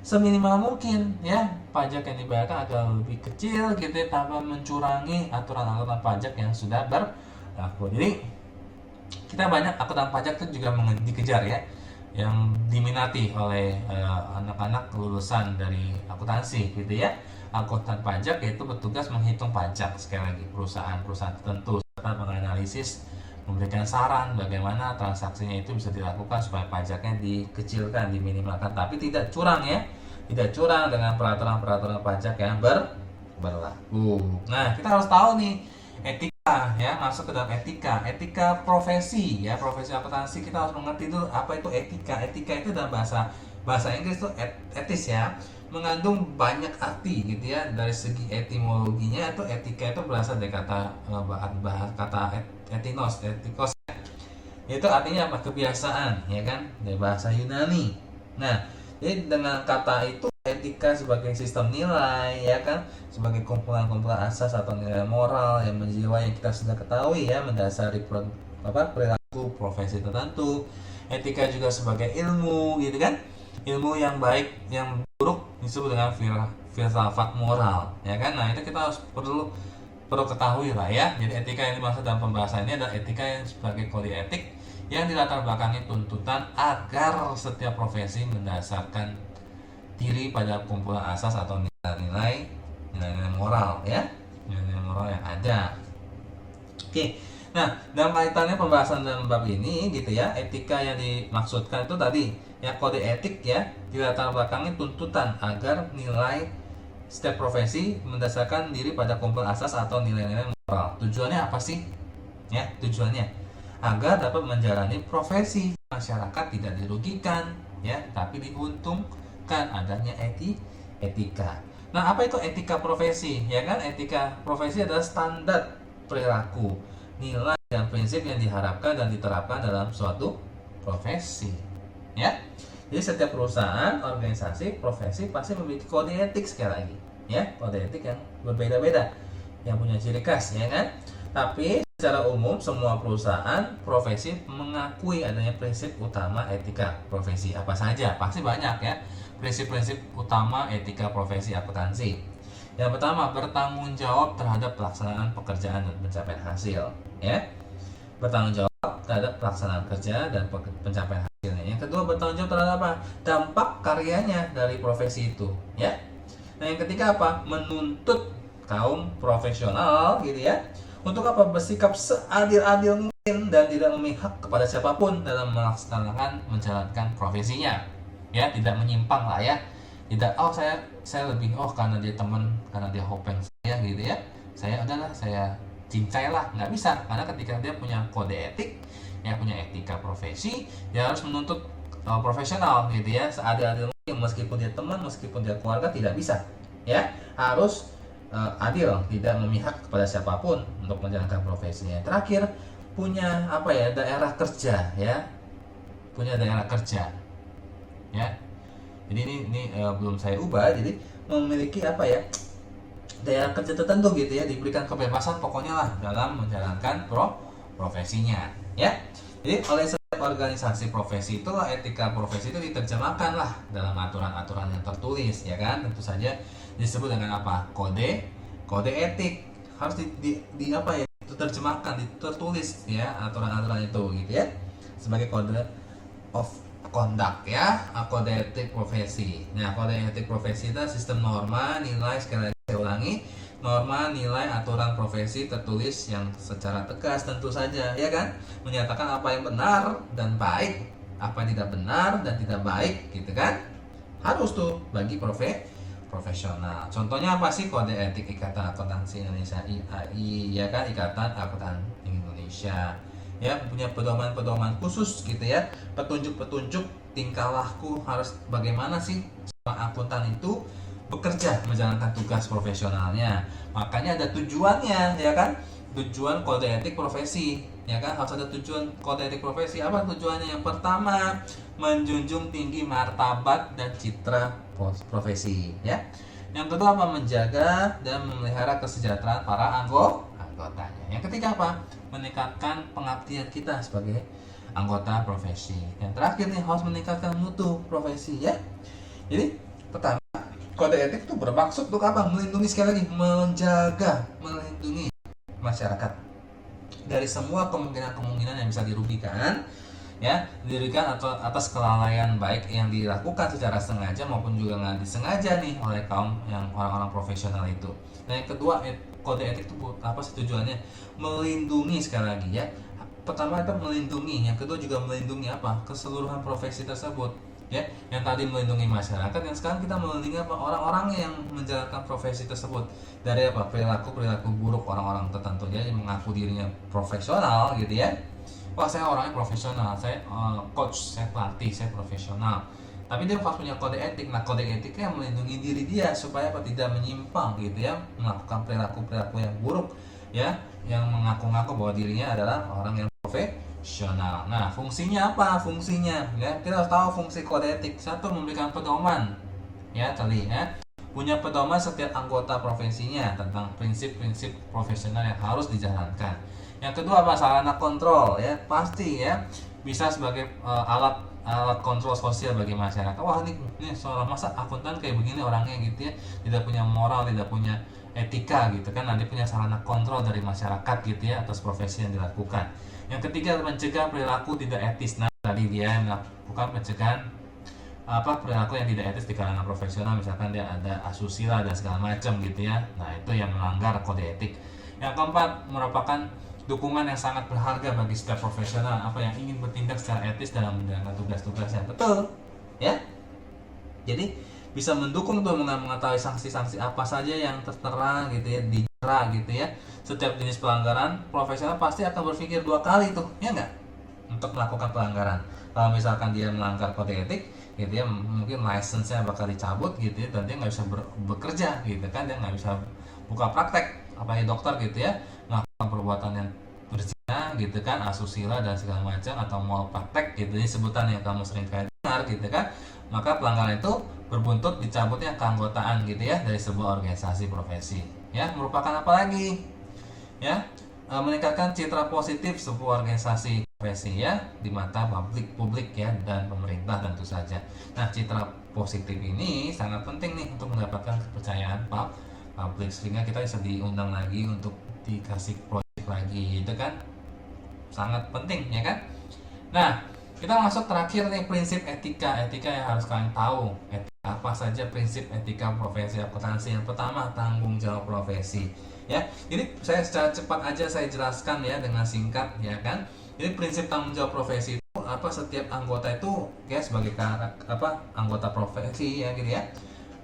seminimal mungkin, ya, pajak yang dibayarkan agar lebih kecil, gitu ya, tanpa mencurangi aturan-aturan pajak yang sudah berlaku. Jadi kita banyak akuntan pajak itu juga dikejar, ya, yang diminati oleh anak-anak lulusan dari akuntansi, gitu ya. Akuntan pajak yaitu bertugas menghitung pajak, sekali lagi, perusahaan-perusahaan tertentu, serta menganalisis, memberikan saran bagaimana transaksinya itu bisa dilakukan supaya pajaknya dikecilkan, diminimalkan, tapi tidak curang, ya, tidak curang dengan peraturan-peraturan pajak yang berlaku. Nah, kita harus tahu nih etika, ya, masuk ke dalam etika profesi, ya, profesi akuntansi. Kita harus mengerti dulu apa itu etika. Etika itu dalam bahasa bahasa Inggris itu etis ya, mengandung banyak arti gitu ya. Dari segi etimologinya itu etika itu berasal dari kata etikos, itu artinya apa? Kebiasaan, ya kan, dari bahasa Yunani. Nah, jadi dengan kata itu etika sebagai sistem nilai, ya kan, sebagai kumpulan-kumpulan asas atau nilai moral yang menjiwai yang kita sudah ketahui ya, mendasari perilaku profesi tertentu. Etika juga sebagai ilmu, gitu kan, ilmu yang baik yang buruk disebut dengan filsafat moral, ya kan. Nah, itu kita harus perlu ketahui lah ya. Jadi etika yang dimaksud dalam pembahasan ini adalah etika yang sebagai kode etik yang dilatar belakangi tuntutan agar setiap profesi mendasarkan diri pada kumpulan asas atau nilai-nilai moral ya, nilai-nilai moral yang ada. Oke. Nah, dalam kaitannya pembahasan dalam bab ini gitu ya, etika yang dimaksudkan itu tadi ya, kode etik ya, dilatar belakangi tuntutan agar nilai setiap profesi mendasarkan diri pada kumpulan asas atau nilai-nilai moral. Tujuannya apa sih? Ya, tujuannya agar dapat menjalani profesi masyarakat tidak dirugikan ya, tapi diuntungkan adanya etika. Nah, apa itu etika profesi? Ya kan, etika profesi adalah standar perilaku, nilai dan prinsip yang diharapkan dan diterapkan dalam suatu profesi. Ya. Jadi setiap perusahaan, organisasi, profesi pasti memiliki kode etik sekali lagi, ya, kode etik yang berbeda-beda, yang punya ciri khas, ya kan. Tapi secara umum semua perusahaan, profesi mengakui adanya prinsip utama etika profesi. Apa saja? Pasti banyak ya. Prinsip-prinsip utama etika profesi akuntansi. Yang pertama, bertanggung jawab terhadap pelaksanaan pekerjaan dan pencapaian hasil, ya. Bertanggung jawab terhadap pelaksanaan kerja dan pencapaian hasilnya. Yang kedua, bertanggung jawab terhadap apa? Dampak karyanya dari profesi itu, ya. Nah, yang ketiga apa? Menuntut kaum profesional gitu ya, untuk apa? Bersikap seadil-adil mungkin dan tidak memihak kepada siapapun dalam menjalankan profesinya. Ya, tidak menyimpang lah ya. Tidak, saya lebih karena dia teman, karena dia hopeng saya gitu ya, saya udahlah saya cincai lah. Nggak bisa, karena ketika dia punya kode etik, ya punya etika profesi, dia harus menuntut profesional gitu ya, seadil-adil mungkin, meskipun dia teman, meskipun dia keluarga, tidak bisa ya, harus adil, tidak memihak kepada siapapun untuk menjalankan profesinya. Terakhir, punya apa ya, daerah kerja ya, punya daerah kerja ya. Jadi ini belum saya ubah, jadi memiliki apa ya, daerah kerja tertentu gitu ya, diberikan kebebasan pokoknya lah dalam menjalankan profesinya ya. Jadi oleh setiap organisasi profesi itulah etika profesi itu diterjemahkan lah dalam aturan-aturan yang tertulis, ya kan. Tentu saja disebut dengan apa? Kode etik. Harus di apa ya, diterjemahkan, ditertulis ya, aturan-aturan itu gitu ya, sebagai kode of conduct ya, kode etik profesi. Nah, kode etik profesi itu sistem norma, nilai, sekali lagi saya ulangi, norma, nilai, aturan profesi tertulis yang secara tegas tentu saja, ya kan, menyatakan apa yang benar dan baik, apa yang tidak benar dan tidak baik, gitu kan, harus tuh bagi profesional. Contohnya apa sih? Kode etik Ikatan Akuntansi Indonesia, IAI, ya kan, Ikatan Akuntan Indonesia, ya, punya pedoman-pedoman khusus gitu ya, petunjuk-petunjuk tingkah laku harus bagaimana sih seorang akuntan itu bekerja menjalankan tugas profesionalnya. Makanya ada tujuannya, ya kan, tujuan kode etik profesi, ya kan, harus ada tujuan kode etik profesi. Apa tujuannya? Yang pertama, menjunjung tinggi martabat dan citra profesi, ya. Yang kedua apa? Menjaga dan memelihara kesejahteraan para anggotanya. Yang ketiga apa? Meningkatkan pengabdian kita sebagai anggota profesi. Yang terakhir nih, harus meningkatkan mutu profesi, ya. Jadi pertama, kode etik itu bermaksud untuk apa? Melindungi, sekali lagi, menjaga, melindungi masyarakat dari semua kemungkinan-kemungkinan yang bisa dirugikan, ya, didirikan atau atas kelalaian baik yang dilakukan secara sengaja maupun juga nggak disengaja nih oleh kaum yang orang-orang profesional itu. Nah, yang kedua, kode etik itu apa sih tujuannya? Melindungi, sekali lagi ya. Pertama itu melindungi, yang kedua juga melindungi apa? Keseluruhan profesi tersebut. Ya, yang tadi melindungi masyarakat, yang sekarang kita melindungi apa? Orang-orang yang menjalankan profesi tersebut dari apa? Perilaku buruk orang-orang tertentu ya, yang mengaku dirinya profesional gitu ya. Wah, saya orangnya profesional, saya coach, saya pelatih, saya profesional. Tapi dia harus punya kode etik. Nah, kode etiknya melindungi diri dia supaya tidak menyimpang gitu ya, melakukan perilaku-perilaku yang buruk ya, yang mengaku-ngaku bahwa dirinya adalah orang yang profesional. Nah, fungsinya apa? Fungsinya ya, kita harus tahu fungsi kode etik. Satu, memberikan pedoman ya tadi ya, punya pedoman setiap anggota profesinya tentang prinsip-prinsip profesional yang harus dijalankan. Yang kedua apa? Sarana kontrol ya, pasti ya bisa sebagai alat kontrol sosial bagi masyarakat. Wah, ini seorang masa akuntan kayak begini orangnya gitu ya, tidak punya moral, tidak punya etika gitu kan. Nanti punya sarana kontrol dari masyarakat gitu ya atas profesi yang dilakukan. Yang ketiga, mencegah perilaku tidak etis. Nah, tadi dia melakukan pencegahan perilaku yang tidak etis di kalangan profesional, misalkan dia ada asusila dan segala macam gitu ya. Nah, itu yang melanggar kode etik. Yang keempat, merupakan dukungan yang sangat berharga bagi setiap profesional yang ingin bertindak secara etis dalam menjalankan tugas-tugasnya. Betul ya, jadi bisa mendukung tuh dengan mengetahui sanksi-sanksi apa saja yang tertera gitu ya, dijerat gitu ya. Setiap jenis pelanggaran, profesional pasti akan berpikir 2 kali tuh, ya enggak, untuk melakukan pelanggaran. Kalau misalkan dia melanggar kode etik gitu ya, mungkin license-nya bakal dicabut gitu ya, dan dia nggak bisa bekerja gitu kan, dia nggak bisa buka praktek, apalagi dokter gitu ya, melakukan perbuatan yang berzina gitu kan, asusila dan segala macam, atau mau praktek gitu ya, sebutan yang kamu sering kali dengar gitu kan, maka pelanggaran itu berbuntut dicabutnya keanggotaan gitu ya dari sebuah organisasi profesi ya. Merupakan apa lagi ya, meningkatkan citra positif sebuah organisasi profesi ya di mata publik ya, dan pemerintah tentu saja. Nah, citra positif ini sangat penting nih untuk mendapatkan kepercayaan publik, sehingga kita bisa diundang lagi untuk dikasih proyek lagi, itu kan sangat penting ya kan. Nah, kita masuk terakhir nih, prinsip etika yang harus kalian tahu. Apa saja prinsip etika profesi akuntansi? Yang pertama, tanggung jawab profesi ya. Jadi saya secara cepat aja saya jelaskan ya dengan singkat ya kan. Jadi prinsip tanggung jawab profesi itu setiap anggota itu ya sebagai anggota profesi ya gitu ya,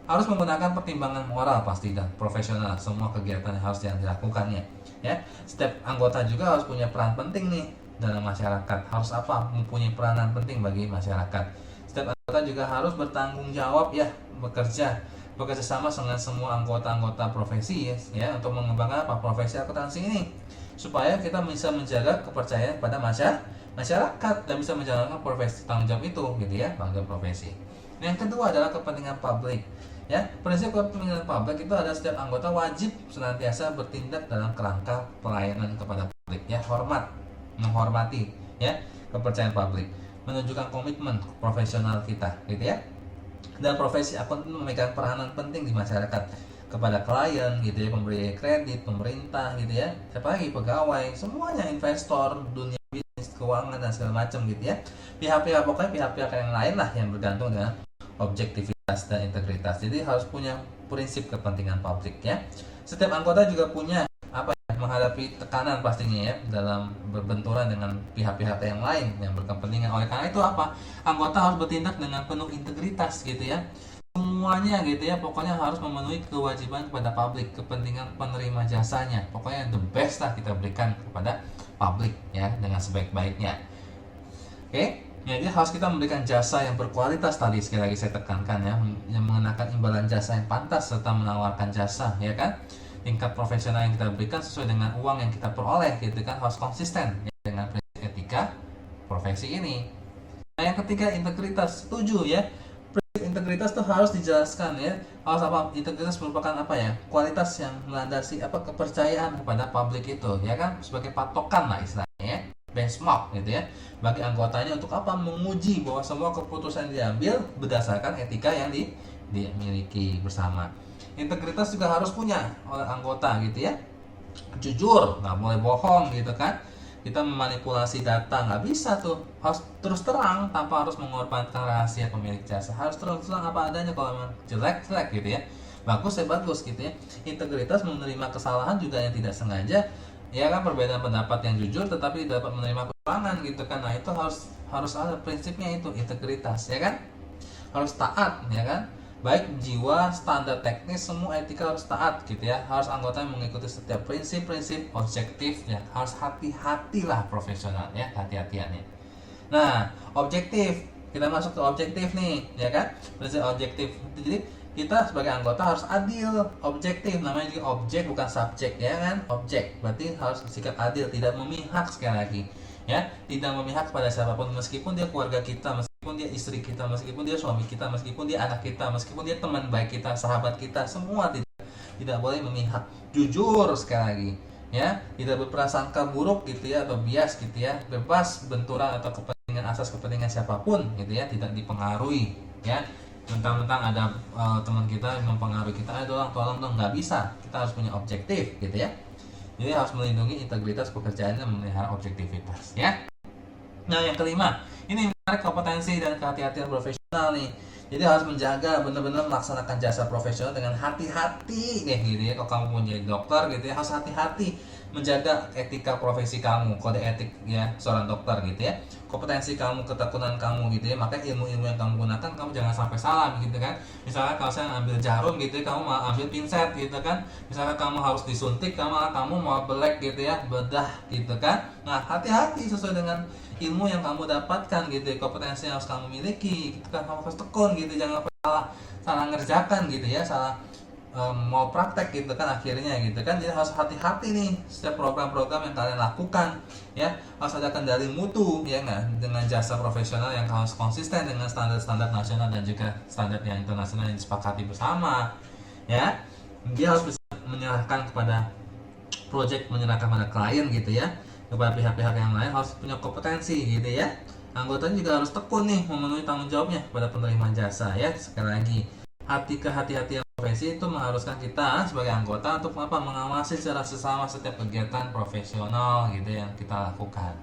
harus menggunakan pertimbangan moral pasti dan profesional semua kegiatan yang harus dilakukannya ya. Setiap anggota juga harus punya peran penting nih dalam masyarakat, harus mempunyai peranan penting bagi masyarakat. Setiap anggota juga harus bertanggung jawab ya, bekerja sama dengan semua anggota profesi ya untuk mengembangkan profesi akuntansi ini, supaya kita bisa menjaga kepercayaan pada masyarakat dan bisa menjalankan profesi tanggung jawab itu gitu ya, tanggung jawab profesi. Yang kedua adalah kepentingan publik ya. Prinsip kepentingan publik itu ada setiap anggota wajib senantiasa bertindak dalam kerangka pelayanan kepada publik ya, menghormati ya kepercayaan publik, menunjukkan komitmen profesional kita gitu ya. Dan profesi akuntan memegang peranan penting di masyarakat kepada klien gitu ya, pemberi kredit, pemerintah gitu ya, siapa lagi, pegawai, semuanya, investor, dunia bisnis, keuangan dan segala macam gitu ya. Pihak-pihak yang lain lah yang bergantung dengan objektivitas dan integritas. Jadi harus punya prinsip kepentingan publik ya. Setiap anggota juga punya menghadapi tekanan pastinya ya dalam berbenturan dengan pihak-pihak yang lain yang berkepentingan. Oleh karena itu anggota harus bertindak dengan penuh integritas gitu ya, semuanya gitu ya, pokoknya harus memenuhi kewajiban kepada publik, kepentingan penerima jasanya, pokoknya the best lah kita berikan kepada publik ya dengan sebaik-baiknya. Oke, jadi harus kita memberikan jasa yang berkualitas, tadi sekali lagi saya tekankan ya, yang mengenakan imbalan jasa yang pantas serta menawarkan jasa ya kan. Tingkat profesional yang kita berikan sesuai dengan uang yang kita peroleh gitu kan, harus konsisten ya, dengan prinsip etika profesi ini. Nah, yang ketiga, integritas. Setuju ya, prinsip integritas itu harus dijelaskan ya. Harus integritas merupakan kualitas yang melandasi kepercayaan kepada publik itu ya kan, sebagai patokan lah istilahnya ya, benchmark gitu ya, bagi anggotanya untuk menguji bahwa semua keputusan diambil berdasarkan etika yang dimiliki bersama. Integritas juga harus punya oleh anggota gitu ya, jujur, nggak boleh bohong gitu kan. Kita memanipulasi data nggak bisa tuh, harus terus terang tanpa harus mengorbankan rahasia pemilik jasa, harus terus terang apa adanya. Kalau memang jelek gitu ya, bagus gitu ya. Integritas menerima kesalahan juga yang tidak sengaja ya kan, perbedaan pendapat yang jujur tetapi dapat menerima kekurangan gitu kan. Nah, itu harus ada prinsipnya itu, integritas ya kan, harus taat ya kan, baik jiwa, standar teknis, semua etika harus taat gitu ya. Harus anggota yang mengikuti setiap prinsip-prinsip objektif ya, harus hati-hatilah profesional ya, hati-hatiannya. Nah, objektif kita masuk ke objektif nih, ya kan? Prinsip objektif. Jadi kita sebagai anggota harus adil, objektif. Namanya juga objek bukan subjek, ya kan? Objek. Berarti harus sikap adil, tidak memihak sekali lagi. Ya, tidak memihak pada siapapun meskipun dia keluarga kita, meskipun dia istri kita, meskipun dia suami kita, meskipun dia anak kita, meskipun dia teman baik kita, sahabat kita, semua tidak boleh memihak. Jujur sekali lagi. Ya, tidak berprasangka buruk gitu ya, atau bias gitu ya, bebas benturan atau kepentingan asas kepentingan siapapun gitu ya, tidak dipengaruhi ya. Mentang-mentang ada teman kita yang mempengaruhi kita, tolong dong, nggak bisa. Kita harus punya objektif gitu ya. Jadi harus melindungi integritas pekerjaan dan memelihara objektivitas ya. Nah, yang kelima, ini menarik, kompetensi dan kehati-hatian profesional nih. Jadi harus menjaga benar-benar melaksanakan jasa profesional dengan hati-hati kayak gitu ya. Kalau kamu mau jadi dokter gitu ya, harus hati-hati menjaga etika profesi kamu, kode etik ya seorang dokter gitu ya. Kompetensi kamu, ketekunan kamu gitu ya. Makanya ilmu-ilmu yang kamu gunakan kamu jangan sampai salah gitu kan. Misalnya kalau saya ambil jarum gitu ya, kamu mau ambil pinset gitu kan. Misalnya kamu harus disuntik, kamu mau belek gitu ya, bedah gitu kan. Nah, hati-hati sesuai dengan ilmu yang kamu dapatkan gitu ya, kompetensi yang harus kamu miliki gitu kan, kamu harus tekun gitu, jangan salah ngerjakan gitu ya, salah mau praktek gitu kan akhirnya gitu kan. Jadi harus hati-hati nih setiap program-program yang kalian lakukan ya, harus ada kendali mutu ya nggak, dengan jasa profesional yang harus konsisten dengan standar-standar nasional dan juga standar yang internasional yang disepakati bersama ya. Dia harus bisa menyerahkan kepada project, menyerahkan pada klien gitu ya, kepada pihak-pihak yang lain, harus punya kompetensi gitu ya. Anggotanya juga harus tekun nih memenuhi tanggung jawabnya kepada penerima jasa ya. Sekali lagi, kehati-hatian profesi itu mengharuskan kita sebagai anggota untuk apa? Mengawasi secara sesama setiap kegiatan profesional gitu yang kita lakukan.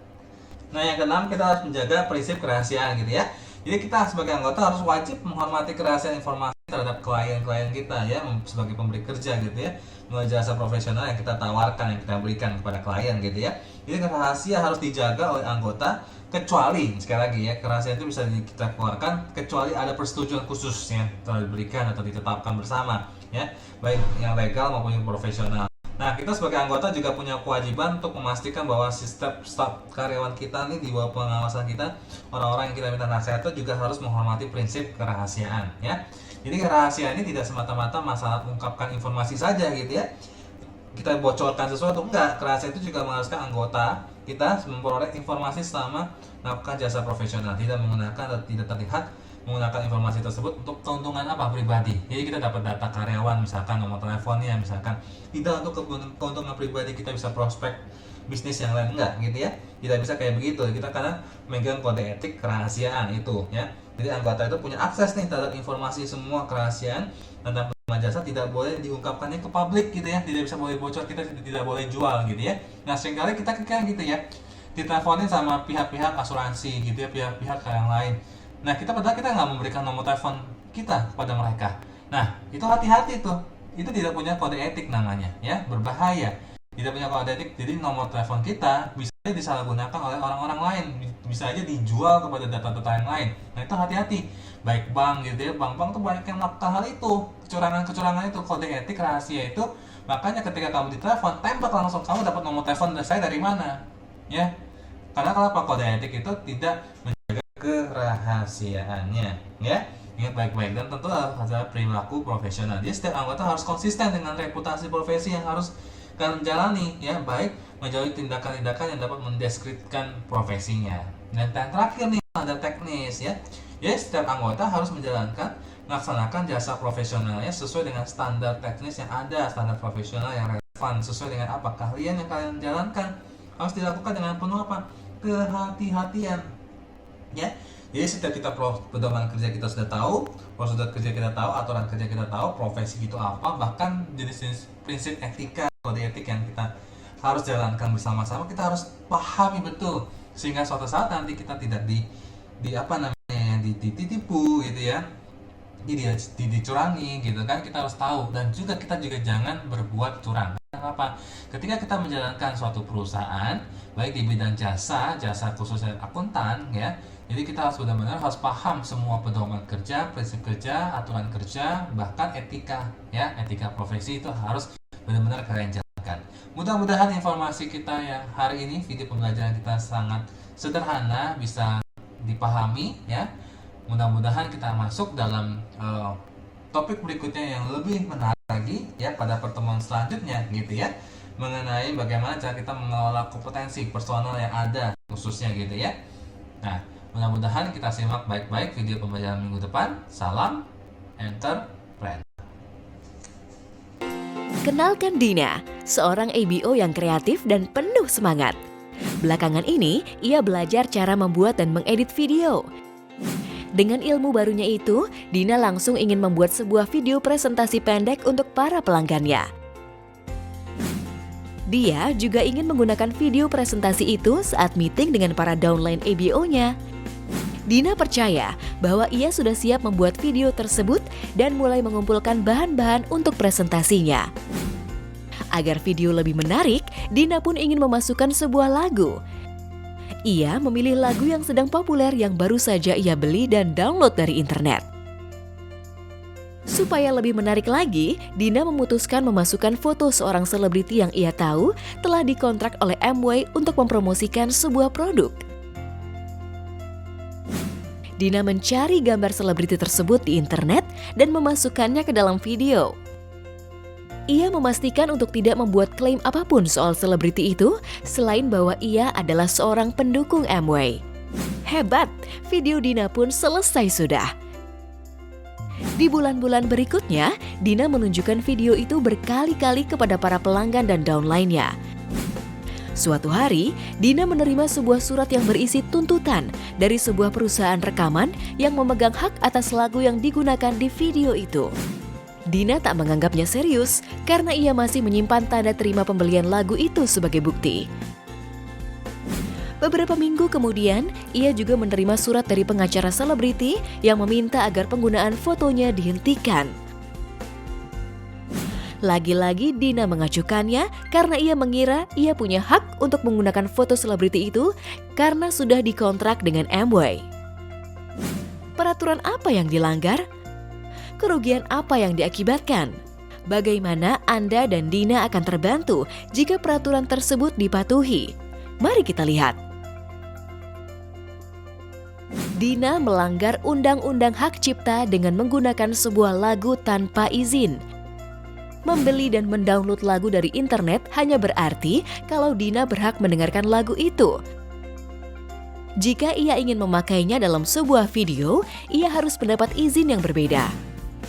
Nah, yang keenam, kita harus menjaga prinsip kerahasiaan gitu ya. Jadi kita sebagai anggota harus wajib menghormati kerahasiaan informasi terhadap klien-klien kita ya, sebagai pemberi kerja gitu ya, melalui jasa profesional yang kita tawarkan, yang kita berikan kepada klien gitu ya. Jadi rahasia harus dijaga oleh anggota, kecuali sekali lagi ya, kerahasiaan itu bisa kita keluarkan kecuali ada persetujuan khusus yang telah diberikan atau ditetapkan bersama ya, baik yang legal maupun yang profesional. Nah, kita sebagai anggota juga punya kewajiban untuk memastikan bahwa sistem staf karyawan kita nih di bawah pengawasan kita, orang-orang yang kita minta nasihat itu juga harus menghormati prinsip kerahasiaan ya. Jadi kerahasiaan ini tidak semata-mata masalah mengungkapkan informasi saja gitu ya, kita bocorkan sesuatu, enggak. Kerahasiaan itu juga mengharuskan anggota kita memperoleh informasi selama melakukan jasa profesional, tidak menggunakan atau tidak terlihat menggunakan informasi tersebut untuk keuntungan apa pribadi. Jadi kita dapat data karyawan, misalkan nomor teleponnya, misalkan tidak untuk keuntungan pribadi, kita bisa prospek bisnis yang lain, enggak gitu ya. Tidak bisa kayak begitu. Kita karena memegang kode etik kerahasiaan itu ya. Jadi anggota itu punya akses nih terhadap informasi semua kerahasiaan tentang penerima jasa, tidak boleh diungkapkannya ke publik gitu ya, tidak bisa boleh bocor, kita tidak boleh jual gitu ya. Nah, seringkali kita kayak gitu ya, diteleponin sama pihak-pihak asuransi gitu ya, pihak-pihak yang lain. Nah, padahal kita nggak memberikan nomor telepon kita kepada mereka. Nah, itu hati-hati tuh. Itu tidak punya kode etik namanya, ya, berbahaya. Tidak punya kode etik, jadi nomor telepon kita bisa disalahgunakan oleh orang-orang lain, bisa aja dijual kepada data-data yang lain. Nah, itu hati-hati. Baik bank gitu ya, bank-bank tuh banyak yang melakukan hal itu, kecurangan-kecurangan itu, kode etik rahasia itu. Makanya ketika kamu ditelepon, tembak langsung, kamu dapat nomor telepon saya dari mana, ya? Karena kenapa? Kode etik itu tidak kerahasiaannya ya, ingat baik-baik, dan tentu ada perilaku profesional. Jadi setiap anggota harus konsisten dengan reputasi profesi yang harus kalian jalani ya, baik menjauhi tindakan-tindakan yang dapat mendeskripsikan profesinya. Dan yang terakhir nih, standar teknis ya. Jadi setiap anggota harus melaksanakan jasa profesionalnya sesuai dengan standar teknis yang ada, standar profesional yang relevan sesuai dengan apa keahlian yang kalian jalankan, harus dilakukan dengan penuh apa? Kehati-hatian ya. Jadi setiap kita pedoman kerja kita sudah tahu, prosedur kerja kita tahu, aturan kerja kita tahu, profesi itu apa, bahkan jenis-jenis prinsip etika, kode etik yang kita harus jalankan bersama-sama, kita harus pahami betul sehingga suatu saat nanti kita tidak ditipu gitu ya, dicurangi gitu kan. Kita harus tahu, dan juga kita juga jangan berbuat curang. Kenapa? Ketika kita menjalankan suatu perusahaan, baik di bidang jasa khususnya akuntan ya, jadi kita harus benar-benar harus paham semua pedoman kerja, prinsip kerja, aturan kerja, bahkan etika ya, etika profesi itu harus benar-benar kalian jalankan. Mudah-mudahan informasi kita yang hari ini, video pembelajaran kita sangat sederhana, bisa dipahami ya. Mudah-mudahan kita masuk dalam topik berikutnya yang lebih menarik lagi ya pada pertemuan selanjutnya gitu ya, mengenai bagaimana cara kita mengelola kompetensi personal yang ada khususnya gitu ya. Nah, mudah-mudahan kita simak baik-baik video pembelajaran minggu depan. Salam entrepreneur. Kenalkan Dina, seorang ABO yang kreatif dan penuh semangat. Belakangan ini, ia belajar cara membuat dan mengedit video. Dengan ilmu barunya itu, Dina langsung ingin membuat sebuah video presentasi pendek untuk para pelanggannya. Dia juga ingin menggunakan video presentasi itu saat meeting dengan para downline ABO-nya. Dina percaya bahwa ia sudah siap membuat video tersebut dan mulai mengumpulkan bahan-bahan untuk presentasinya. Agar video lebih menarik, Dina pun ingin memasukkan sebuah lagu. Ia memilih lagu yang sedang populer yang baru saja ia beli dan download dari internet. Supaya lebih menarik lagi, Dina memutuskan memasukkan foto seorang selebriti yang ia tahu telah dikontrak oleh Amway untuk mempromosikan sebuah produk. Dina mencari gambar selebriti tersebut di internet dan memasukkannya ke dalam video. Ia memastikan untuk tidak membuat klaim apapun soal selebriti itu, selain bahwa ia adalah seorang pendukung Amway. Hebat, video Dina pun selesai sudah. Di bulan-bulan berikutnya, Dina menunjukkan video itu berkali-kali kepada para pelanggan dan downline-nya. Suatu hari, Dina menerima sebuah surat yang berisi tuntutan dari sebuah perusahaan rekaman yang memegang hak atas lagu yang digunakan di video itu. Dina tak menganggapnya serius karena ia masih menyimpan tanda terima pembelian lagu itu sebagai bukti. Beberapa minggu kemudian, ia juga menerima surat dari pengacara selebriti yang meminta agar penggunaan fotonya dihentikan. Lagi-lagi Dina mengacukannya karena ia mengira ia punya hak untuk menggunakan foto selebriti itu karena sudah dikontrak dengan Amway. Peraturan apa yang dilanggar? Kerugian apa yang diakibatkan? Bagaimana Anda dan Dina akan terbantu jika peraturan tersebut dipatuhi? Mari kita lihat. Dina melanggar Undang-Undang Hak Cipta dengan menggunakan sebuah lagu tanpa izin. Membeli dan mendownload lagu dari internet hanya berarti kalau Dina berhak mendengarkan lagu itu. Jika ia ingin memakainya dalam sebuah video, ia harus mendapat izin yang berbeda.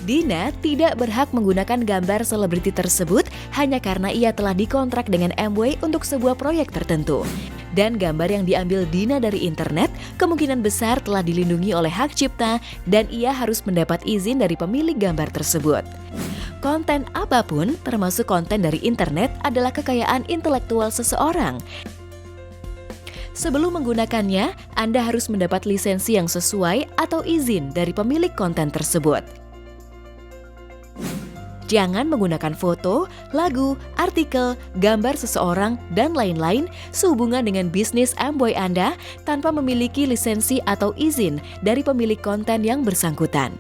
Dina tidak berhak menggunakan gambar selebriti tersebut hanya karena ia telah dikontrak dengan Amway untuk sebuah proyek tertentu. Dan gambar yang diambil Dina dari internet kemungkinan besar telah dilindungi oleh hak cipta dan ia harus mendapat izin dari pemilik gambar tersebut. Konten apapun, termasuk konten dari internet, adalah kekayaan intelektual seseorang. Sebelum menggunakannya, Anda harus mendapat lisensi yang sesuai atau izin dari pemilik konten tersebut. Jangan menggunakan foto, lagu, artikel, gambar seseorang, dan lain-lain sehubungan dengan bisnis Amway Anda tanpa memiliki lisensi atau izin dari pemilik konten yang bersangkutan.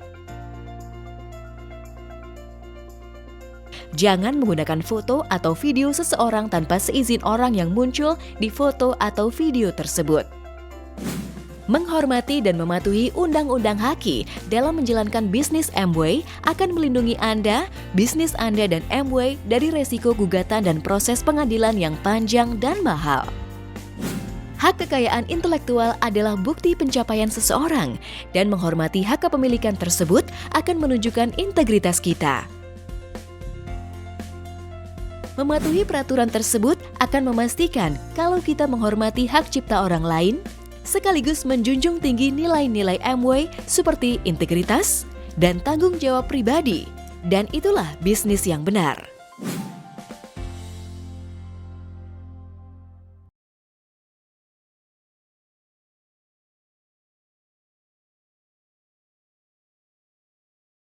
Jangan menggunakan foto atau video seseorang tanpa seizin orang yang muncul di foto atau video tersebut. Menghormati dan mematuhi Undang-Undang HAKI dalam menjalankan bisnis Amway akan melindungi Anda, bisnis Anda dan Amway dari resiko gugatan dan proses pengadilan yang panjang dan mahal. Hak kekayaan intelektual adalah bukti pencapaian seseorang dan menghormati hak kepemilikan tersebut akan menunjukkan integritas kita. Mematuhi peraturan tersebut akan memastikan kalau kita menghormati hak cipta orang lain, sekaligus menjunjung tinggi nilai-nilai Amway seperti integritas dan tanggung jawab pribadi. Dan itulah bisnis yang benar.